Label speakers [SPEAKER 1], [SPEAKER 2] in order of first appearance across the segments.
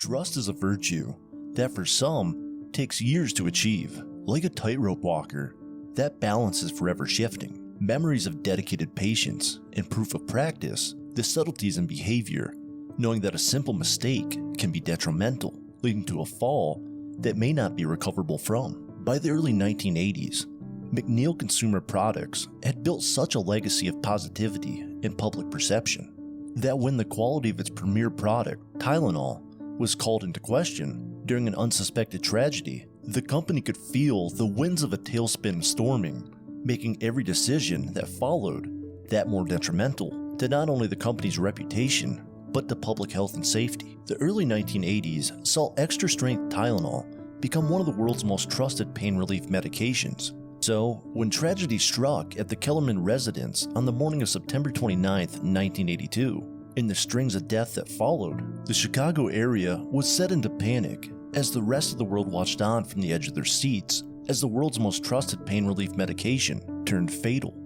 [SPEAKER 1] Trust is a virtue that for some takes years to achieve. Like a tightrope walker, that balance is forever shifting. Memories of dedicated patience and proof of practice, the subtleties in behavior, knowing that a simple mistake can be detrimental, leading to a fall that may not be recoverable from. By the early 1980s, McNeil Consumer Products had built such a legacy of positivity in public perception that when the quality of its premier product, Tylenol, was called into question during an unsuspected tragedy, the company could feel the winds of a tailspin storming, making every decision that followed that more detrimental to not only the company's reputation, but to public health and safety. The early 1980s saw extra-strength Tylenol become one of the world's most trusted pain relief medications. So, when tragedy struck at the Kellerman residence on the morning of September 29, 1982, in the strings of death that followed, the Chicago area was set into panic as the rest of the world watched on from the edge of their seats as the world's most trusted pain relief medication turned fatal.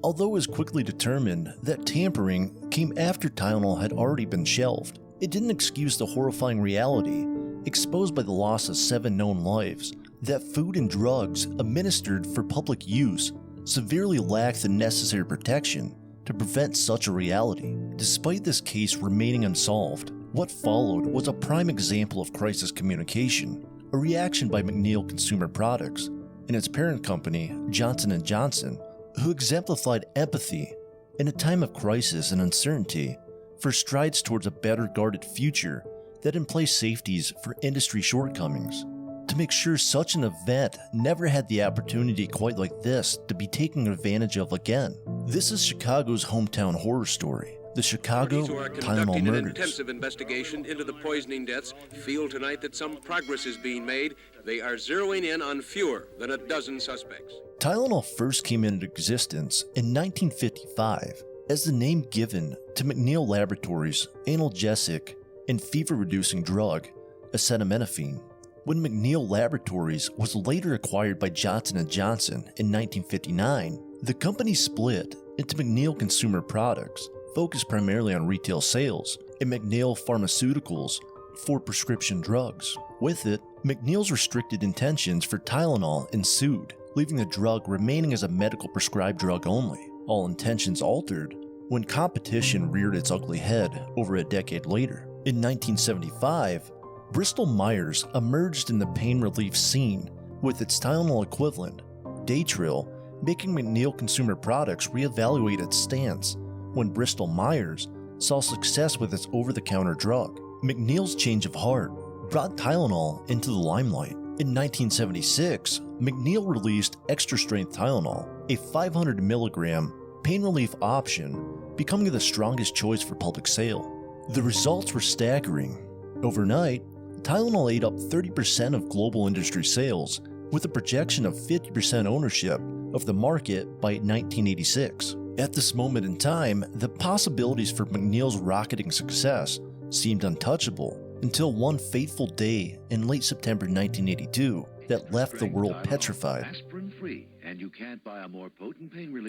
[SPEAKER 1] Although it was quickly determined that tampering came after Tylenol had already been shelved, it didn't excuse the horrifying reality exposed by the loss of 7 known lives that food and drugs administered for public use severely lacked the necessary protection to prevent such a reality. Despite this case remaining unsolved, what followed was a prime example of crisis communication, a reaction by McNeil Consumer Products and its parent company, Johnson & Johnson, who exemplified empathy in a time of crisis and uncertainty for strides towards a better guarded future that in place safeties for industry shortcomings, to make sure such an event never had the opportunity quite like this to be taken advantage of again. This is Chicago's hometown horror story, the Chicago Tylenol
[SPEAKER 2] An
[SPEAKER 1] murders.
[SPEAKER 2] intensive investigation into the poisoning deaths feel tonight that some progress is being made. They are zeroing in on fewer than a dozen suspects.
[SPEAKER 1] Tylenol first came into existence in 1955 as the name given to McNeil Laboratories' analgesic and fever-reducing drug, acetaminophen. When McNeil Laboratories was later acquired by Johnson & Johnson in 1959, the company split into McNeil Consumer Products, focused primarily on retail sales, and McNeil Pharmaceuticals for prescription drugs. With it, McNeil's restricted intentions for Tylenol ensued, leaving the drug remaining as a medical prescribed drug only. All intentions altered when competition reared its ugly head over a decade later. In 1975, Bristol-Myers emerged in the pain relief scene with its Tylenol equivalent, Datril, making McNeil Consumer Products reevaluate its stance when Bristol-Myers saw success with its over-the-counter drug. McNeil's change of heart brought Tylenol into the limelight. In 1976, McNeil released extra-strength Tylenol, a 500 milligram pain relief option, becoming the strongest choice for public sale. The results were staggering. Overnight, Tylenol ate up 30% of global industry sales, with a projection of 50% ownership of the market by 1986. At this moment in time, the possibilities for McNeil's rocketing success seemed untouchable until one fateful day in late September 1982 that left the world petrified.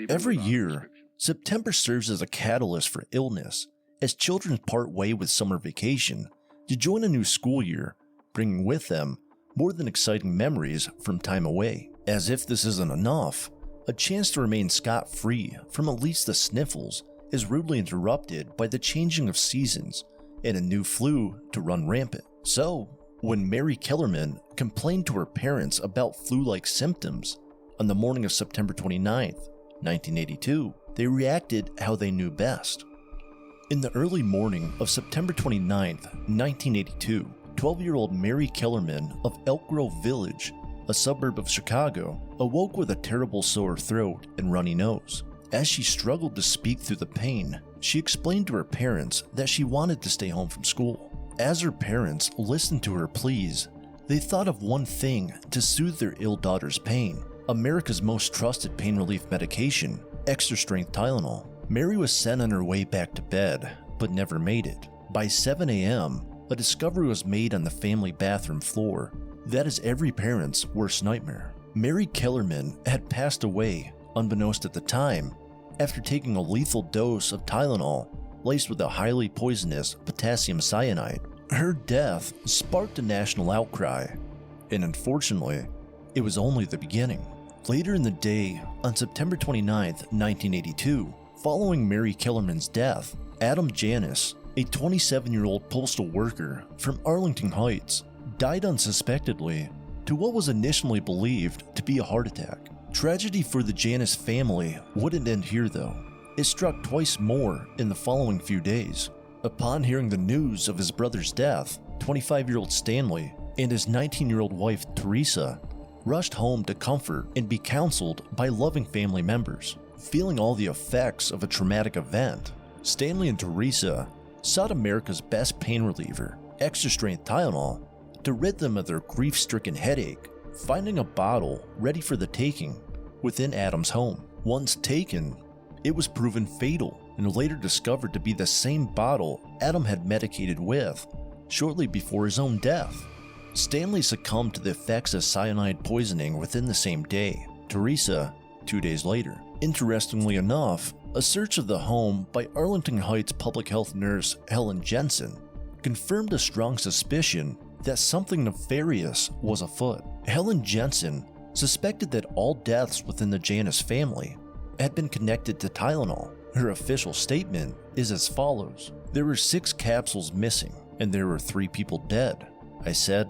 [SPEAKER 1] Every year, September serves as a catalyst for illness as children part way with summer vacation to join a new school year, bringing with them more than exciting memories from time away. As if this isn't enough, a chance to remain scot-free from at least the sniffles is rudely interrupted by the changing of seasons and a new flu to run rampant. So, when Mary Kellerman complained to her parents about flu-like symptoms on the morning of September 29, 1982, they reacted how they knew best. In the early morning of September 29, 1982, 12-year-old Mary Kellerman of Elk Grove Village, a suburb of Chicago, awoke with a terrible sore throat and runny nose. As she struggled to speak through the pain, she explained to her parents that she wanted to stay home from school. As her parents listened to her pleas, they thought of one thing to soothe their ill daughter's pain: America's most trusted pain relief medication, extra-strength Tylenol. Mary was sent on her way back to bed, but never made it. By 7 a.m., a discovery was made on the family bathroom floor that is every parent's worst nightmare. Mary Kellerman had passed away, unbeknownst at the time, after taking a lethal dose of Tylenol laced with a highly poisonous potassium cyanide. Her death sparked a national outcry, and unfortunately, it was only the beginning. Later in the day, on September 29, 1982, following Mary Kellerman's death, Adam Janis, a 27-year-old postal worker from Arlington Heights, died unsuspectedly to what was initially believed to be a heart attack. Tragedy for the Janis family wouldn't end here though. It struck twice more in the following few days. Upon hearing the news of his brother's death, 25-year-old Stanley and his 19-year-old wife Teresa rushed home to comfort and be counseled by loving family members. Feeling all the effects of a traumatic event, Stanley and Teresa sought America's best pain reliever, extra-strength Tylenol, to rid them of their grief-stricken headache, finding a bottle ready for the taking within Adam's home. Once taken, it was proven fatal and later discovered to be the same bottle Adam had medicated with shortly before his own death. Stanley succumbed to the effects of cyanide poisoning within the same day, Teresa 2 days later. Interestingly enough, a search of the home by Arlington Heights public health nurse Helen Jensen confirmed a strong suspicion that something nefarious was afoot. Helen Jensen suspected that all deaths within the Janis family had been connected to Tylenol. Her official statement is as follows: "There were 6 capsules missing, and there were 3 people dead. I said,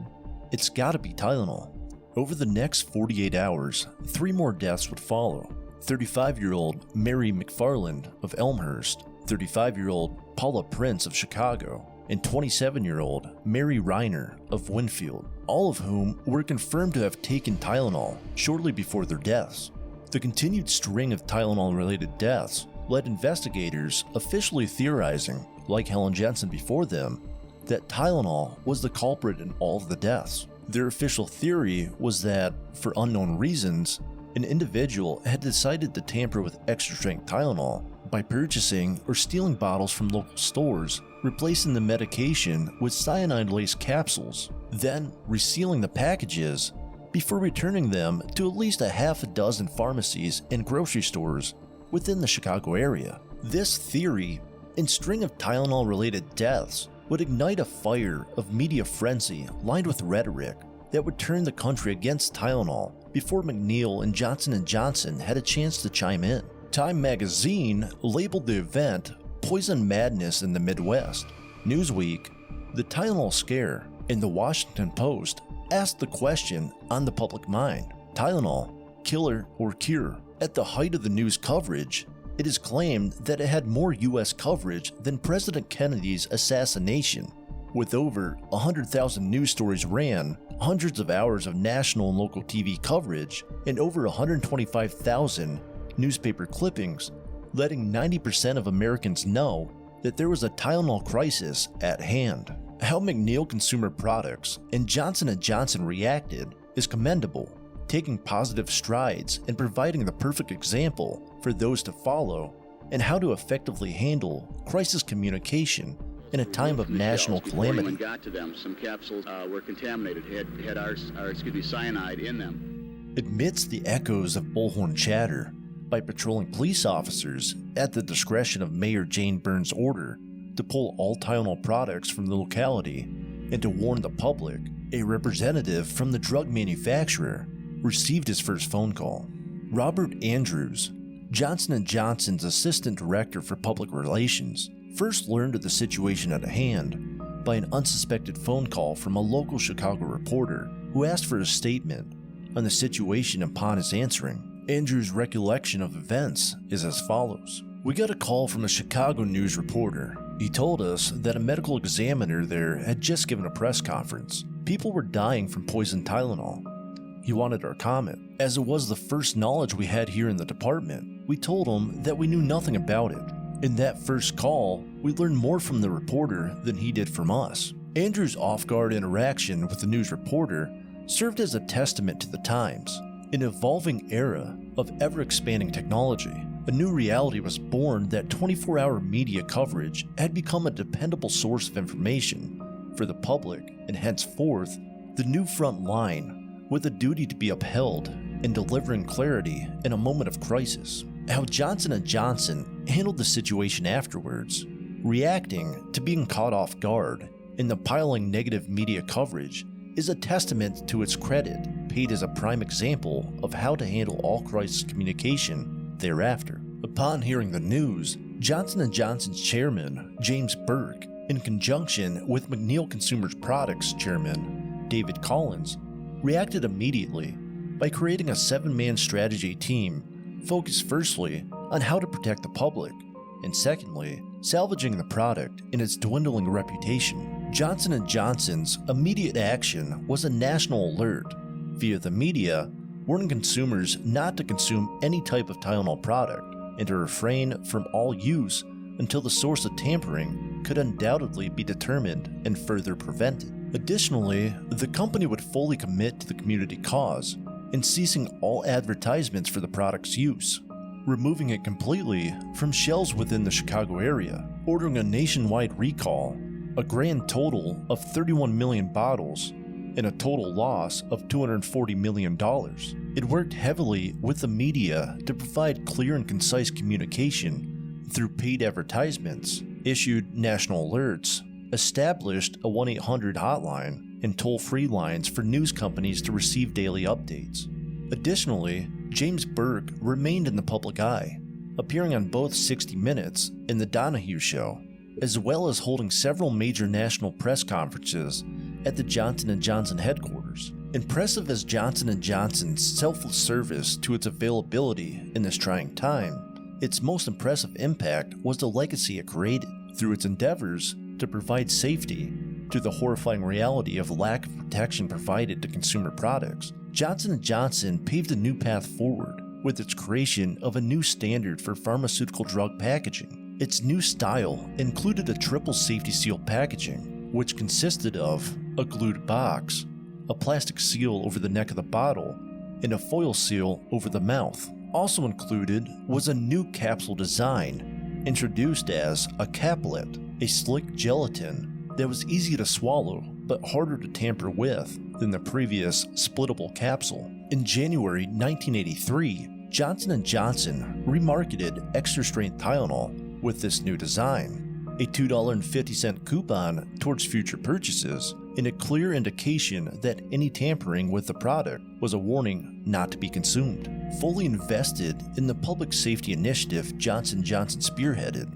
[SPEAKER 1] it's gotta be Tylenol." Over the next 48 hours, 3 more deaths would follow. 35-year-old Mary McFarland of Elmhurst, 35-year-old Paula Prince of Chicago, and 27-year-old Mary Reiner of Winfield, all of whom were confirmed to have taken Tylenol shortly before their deaths. The continued string of Tylenol-related deaths led investigators officially theorizing, like Helen Jensen before them, that Tylenol was the culprit in all of the deaths. Their official theory was that, for unknown reasons, an individual had decided to tamper with extra-strength Tylenol by purchasing or stealing bottles from local stores, replacing the medication with cyanide-laced capsules, then resealing the packages before returning them to at least a half a dozen pharmacies and grocery stores within the Chicago area. This theory and string of Tylenol-related deaths would ignite a fire of media frenzy lined with rhetoric that would turn the country against Tylenol before McNeil and Johnson & Johnson had a chance to chime in. Time magazine labeled the event Poison Madness in the Midwest. Newsweek, The Tylenol Scare, and The Washington Post asked the question on the public mind: Tylenol, killer or cure? At the height of the news coverage, it is claimed that it had more U.S. coverage than President Kennedy's assassination, with over 100,000 news stories ran, hundreds of hours of national and local TV coverage, and over 125,000 newspaper clippings, letting 90% of Americans know that there was a Tylenol crisis at hand. How McNeil Consumer Products and Johnson & Johnson reacted is commendable, taking positive strides and providing the perfect example for those to follow and how to effectively handle crisis communication in a time of national calamity.
[SPEAKER 3] When got to them, some capsules were contaminated, had cyanide in them.
[SPEAKER 1] Amidst the echoes of bullhorn chatter by patrolling police officers at the discretion of Mayor Jane Burns' order to pull all Tylenol products from the locality and to warn the public, a representative from the drug manufacturer received his first phone call. Robert Andrews, Johnson & Johnson's assistant director for public relations, first learned of the situation at hand by an unsuspected phone call from a local Chicago reporter who asked for a statement on the situation upon his answering. Andrews' recollection of events is as follows: "We got a call from a Chicago news reporter. He told us that a medical examiner there had just given a press conference. People were dying from poisoned Tylenol. He wanted our comment. As it was the first knowledge we had here in the department, we told him that we knew nothing about it. In that first call, we learned more from the reporter than he did from us." Andrews' off-guard interaction with the news reporter served as a testament to the times. An evolving era of ever-expanding technology, a new reality was born that 24-hour media coverage had become a dependable source of information for the public, and henceforth, the new front line with a duty to be upheld in delivering clarity in a moment of crisis. How Johnson & Johnson handled the situation afterwards, reacting to being caught off guard and the piling negative media coverage is a testament to its credit, paid as a prime example of how to handle all crisis communication thereafter. Upon hearing the news, Johnson & Johnson's chairman, James Burke, in conjunction with McNeil Consumer Products chairman, David Collins, reacted immediately by creating a 7-man strategy team focused firstly on how to protect the public, and secondly, salvaging the product in its dwindling reputation. Johnson & Johnson's immediate action was a national alert via the media warning consumers not to consume any type of Tylenol product and to refrain from all use until the source of tampering could undoubtedly be determined and further prevented. Additionally, the company would fully commit to the community cause in ceasing all advertisements for the product's use, removing it completely from shelves within the Chicago area, ordering a nationwide recall, a grand total of 31 million bottles, and a total loss of $240 million. It worked heavily with the media to provide clear and concise communication through paid advertisements, issued national alerts, established a 1-800 hotline, and toll-free lines for news companies to receive daily updates. Additionally, James Burke remained in the public eye, appearing on both 60 Minutes and The Donahue Show, as well as holding several major national press conferences at the Johnson & Johnson headquarters. Impressive as Johnson & Johnson's selfless service to its availability in this trying time, its most impressive impact was the legacy it created through its endeavors to provide safety to the horrifying reality of lack of protection provided to consumer products. Johnson & Johnson paved a new path forward with its creation of a new standard for pharmaceutical drug packaging. Its new style included a triple safety seal packaging, which consisted of a glued box, a plastic seal over the neck of the bottle, and a foil seal over the mouth. Also included was a new capsule design, introduced as a caplet, a slick gelatin that was easy to swallow but harder to tamper with than the previous splittable capsule. In January 1983, Johnson & Johnson remarketed extra-strength Tylenol with this new design, a $2.50 coupon towards future purchases, and a clear indication that any tampering with the product was a warning not to be consumed. Fully invested in the public safety initiative Johnson & Johnson spearheaded,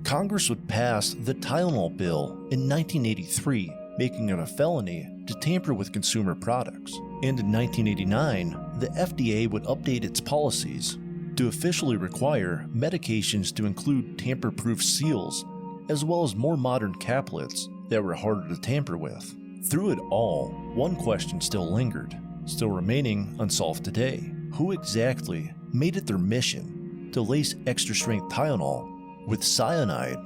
[SPEAKER 1] Congress would pass the Tylenol bill in 1983, making it a felony to tamper with consumer products. And in 1989, the FDA would update its policies to officially require medications to include tamper-proof seals, as well as more modern caplets that were harder to tamper with. Through it all, one question still lingered, still remaining unsolved today. Who exactly made it their mission to lace extra-strength Tylenol with cyanide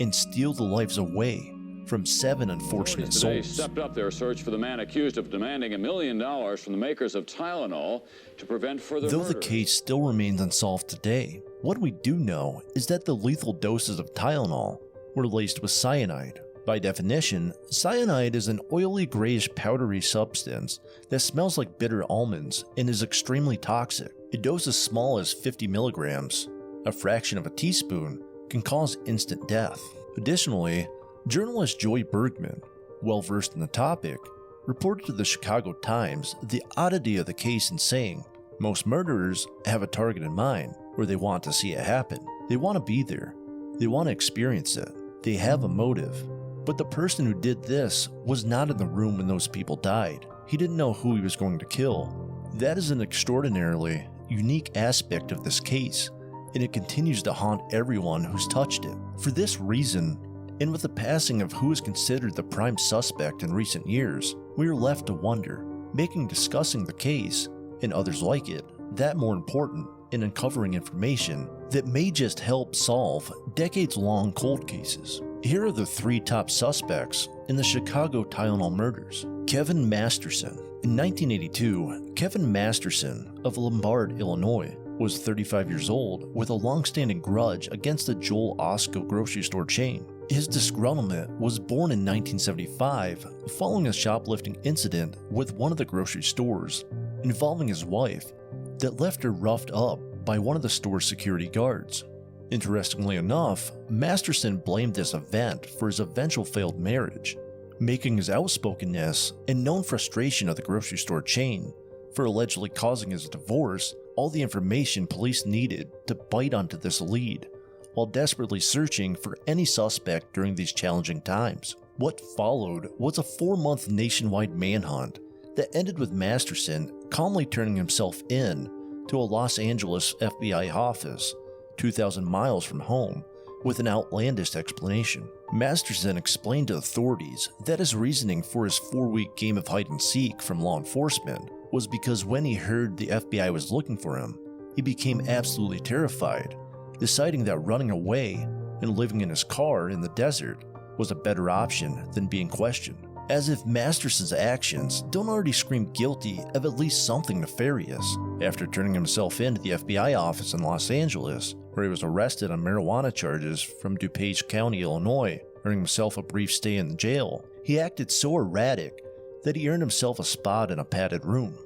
[SPEAKER 1] and steal the lives away from 7 unfortunate
[SPEAKER 4] today
[SPEAKER 1] souls?
[SPEAKER 4] Stepped up their search for the man accused of demanding $1 million from the makers of Tylenol to prevent further
[SPEAKER 1] Though
[SPEAKER 4] murder.
[SPEAKER 1] the case still remains unsolved today, what we do know is that the lethal doses of Tylenol were laced with cyanide. By definition, cyanide is an oily grayish powdery substance that smells like bitter almonds and is extremely toxic. A dose as small as 50 milligrams, a fraction of a teaspoon, can cause instant death. Additionally, journalist Joy Bergman, well versed in the topic, reported to the Chicago Times the oddity of the case in saying, most murderers have a target in mind where they want to see it happen. They want to be there. They want to experience it. They have a motive. But the person who did this was not in the room when those people died. He didn't know who he was going to kill. That is an extraordinarily unique aspect of this case, and it continues to haunt everyone who's touched it. For this reason, and with the passing of who is considered the prime suspect in recent years, we are left to wonder, making discussing the case, and others like it, that more important in uncovering information that may just help solve decades-long cold cases. Here are the 3 top suspects in the Chicago Tylenol murders. Kevin Masterson. In 1982, Kevin Masterson of Lombard, Illinois, was 35 years old with a long-standing grudge against the Joel Osco grocery store chain. His disgruntlement was born in 1975 following a shoplifting incident with one of the grocery stores involving his wife that left her roughed up by one of the store's security guards. Interestingly enough, Masterson blamed this event for his eventual failed marriage, making his outspokenness and known frustration of the grocery store chain for allegedly causing his divorce all the information police needed to bite onto this lead, while desperately searching for any suspect during these challenging times. What followed was a 4-month nationwide manhunt that ended with Masterson calmly turning himself in to a Los Angeles FBI office 2,000 miles from home with an outlandish explanation. Masterson explained to authorities that his reasoning for his 4-week game of hide-and-seek from law enforcement was because when he heard the FBI was looking for him, he became absolutely terrified, deciding that running away and living in his car in the desert was a better option than being questioned. As if Masterson's actions don't already scream guilty of at least something nefarious. After turning himself in to the FBI office in Los Angeles, where he was arrested on marijuana charges from DuPage County, Illinois, earning himself a brief stay in the jail, he acted so erratic that he earned himself a spot in a padded room.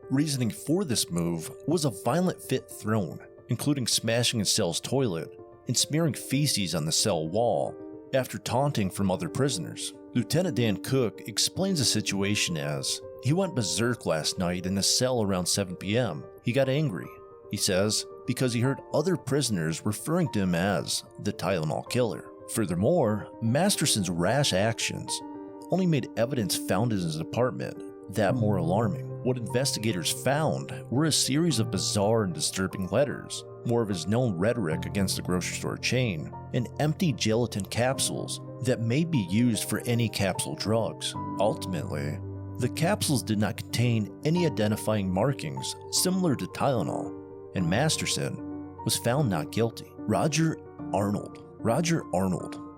[SPEAKER 1] Reasoning for this move was a violent fit thrown, including smashing his cell's toilet and smearing feces on the cell wall after taunting from other prisoners. Lieutenant Dan Cook explains the situation as, "He went berserk last night in his cell around 7 p.m. He got angry," he says, because he heard other prisoners referring to him as the Tylenol killer. Furthermore, Masterson's rash actions only made evidence found in his apartment that more alarming. What investigators found were a series of bizarre and disturbing letters, more of his known rhetoric against the grocery store chain, and empty gelatin capsules that may be used for any capsule drugs. Ultimately, the capsules did not contain any identifying markings similar to Tylenol, and Masterson was found not guilty. Roger Arnold,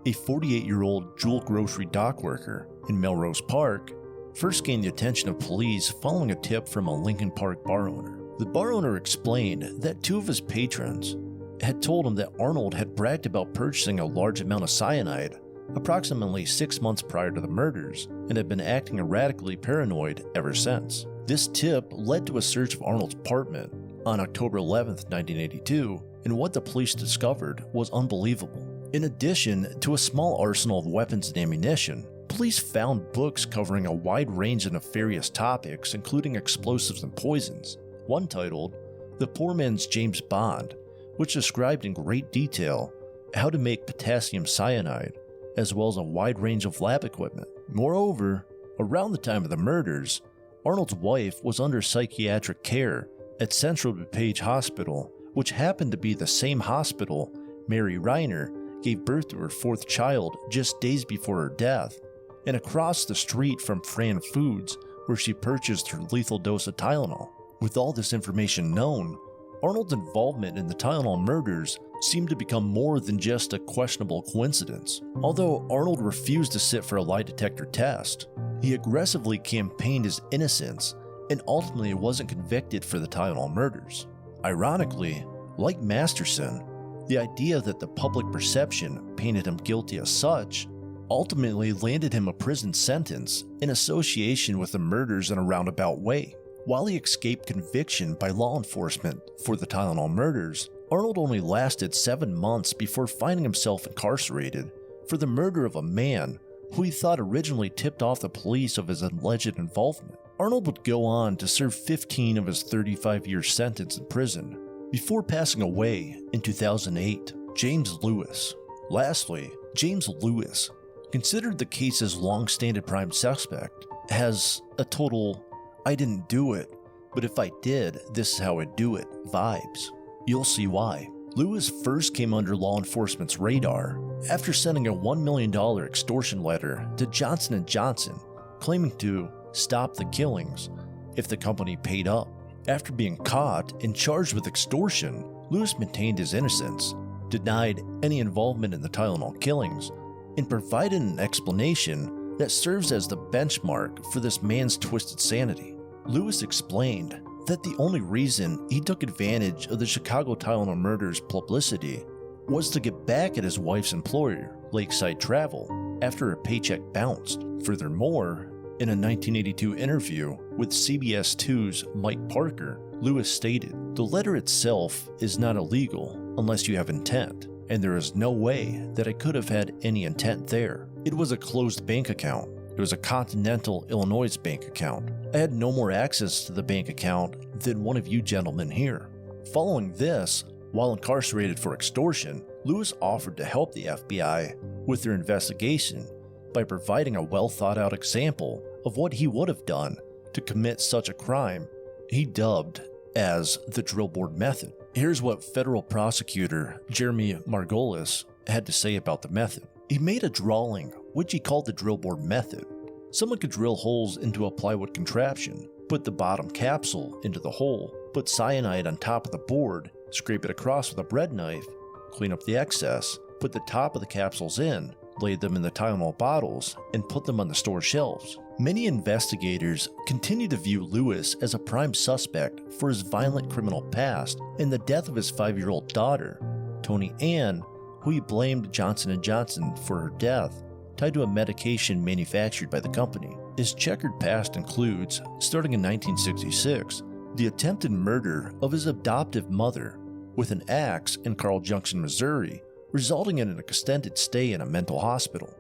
[SPEAKER 1] a 48-year-old Jewel grocery dock worker in Melrose Park, first gained the attention of police following a tip from a Lincoln Park bar owner. The bar owner explained that 2 of his patrons had told him that Arnold had bragged about purchasing a large amount of cyanide approximately 6 months prior to the murders and had been acting erratically paranoid ever since. This tip led to a search of Arnold's apartment on October 11, 1982, and what the police discovered was unbelievable. In addition to a small arsenal of weapons and ammunition, police found books covering a wide range of nefarious topics, including explosives and poisons. One titled The Poor Man's James Bond, which described in great detail how to make potassium cyanide, as well as a wide range of lab equipment. Moreover, around the time of the murders, Arnold's wife was under psychiatric care at Central DuPage Hospital, which happened to be the same hospital Mary Reiner gave birth to her 4th child just days before her death, and across the street from Fran Foods, where she purchased her lethal dose of Tylenol. With all this information known, Arnold's involvement in the Tylenol murders seemed to become more than just a questionable coincidence. Although Arnold refused to sit for a lie detector test, he aggressively campaigned his innocence and ultimately wasn't convicted for the Tylenol murders. Ironically, like Masterson, the idea that the public perception painted him guilty as such ultimately landed him a prison sentence in association with the murders in a roundabout way. While he escaped conviction by law enforcement for the Tylenol murders, Arnold only lasted 7 months before finding himself incarcerated for the murder of a man who he thought originally tipped off the police of his alleged involvement. Arnold would go on to serve 15 of his 35-year sentence in prison before passing away in 2008. James Lewis. Lastly, James Lewis, considered the case's long-standing prime suspect, has a total "I didn't do it, but if I did, this is how I'd do it" vibes. You'll see why. Lewis first came under law enforcement's radar after sending a $1 million extortion letter to Johnson & Johnson claiming to stop the killings if the company paid up. After being caught and charged with extortion, Lewis maintained his innocence, denied any involvement in the Tylenol killings, and provided an explanation that serves as the benchmark for this man's twisted sanity. Lewis explained that the only reason he took advantage of the Chicago Tylenol murders publicity was to get back at his wife's employer, Lakeside Travel, after her paycheck bounced. Furthermore, in a 1982 interview with CBS 2's Mike Parker, Lewis stated, "The letter itself is not illegal unless you have intent, and there is no way that I could have had any intent there. It was a closed bank account. It was a Continental Illinois bank account. I had no more access to the bank account than one of you gentlemen here. Following this, while incarcerated for extortion, Lewis offered to help the FBI with their investigation by providing a well-thought-out example of what he would have done to commit such a crime he dubbed as the drill board method. Here's what federal prosecutor Jeremy Margolis had to say about the method. He made a drawing, which he called the drill board method. Someone could drill holes into a plywood contraption, put the bottom capsule into the hole, put cyanide on top of the board, scrape it across with a bread knife, clean up the excess, put the top of the capsules in, lay them in the Tylenol bottles, and put them on the store shelves. Many investigators continue to view Lewis as a prime suspect for his violent criminal past and the death of his 5-year-old daughter, Tony Ann, who he blamed Johnson & Johnson for her death, tied to a medication manufactured by the company. His checkered past includes, starting in 1966, the attempted murder of his adoptive mother with an axe in Carl Junction, Missouri, resulting in an extended stay in a mental hospital.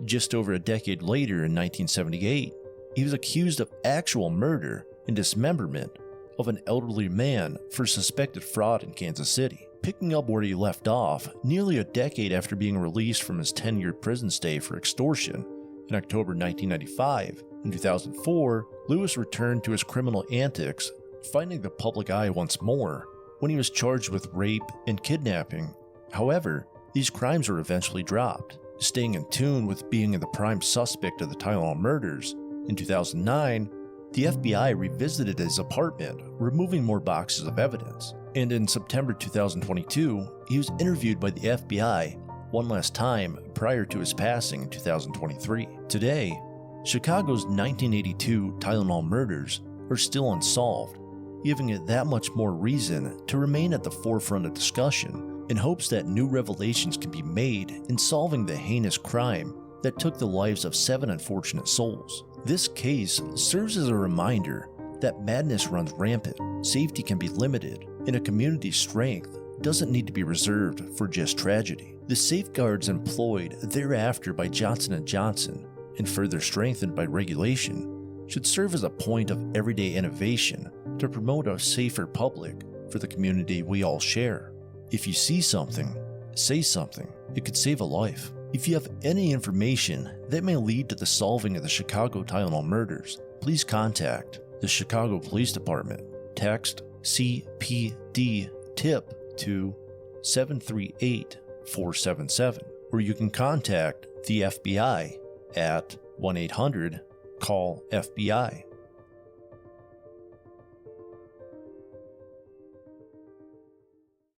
[SPEAKER 1] Just over a decade later, in 1978, he was accused of actual murder and dismemberment of an elderly man for suspected fraud in Kansas City. Picking up where he left off, nearly a decade after being released from his 10-year prison stay for extortion in October 1995, in 2004, Lewis returned to his criminal antics, finding the public eye once more when he was charged with rape and kidnapping. However, these crimes were eventually dropped. Staying in tune with being the prime suspect of the Tylenol murders, in 2009, the FBI revisited his apartment, removing more boxes of evidence. And in September 2022, he was interviewed by the FBI one last time prior to his passing in 2023. Today, Chicago's 1982 Tylenol murders are still unsolved, giving it that much more reason to remain at the forefront of discussion in hopes that new revelations can be made in solving the heinous crime that took the lives of 7 unfortunate souls. This case serves as a reminder that madness runs rampant, safety can be limited, and a community's strength doesn't need to be reserved for just tragedy. The safeguards employed thereafter by Johnson & Johnson, and further strengthened by regulation, should serve as a point of everyday innovation to promote a safer public for the community we all share. If you see something, say something. It could save a life. If you have any information that may lead to the solving of the Chicago Tylenol murders, please contact the Chicago Police Department. Text CPD TIP to 738-477, or you can contact the FBI at 1-800-CALL-FBI.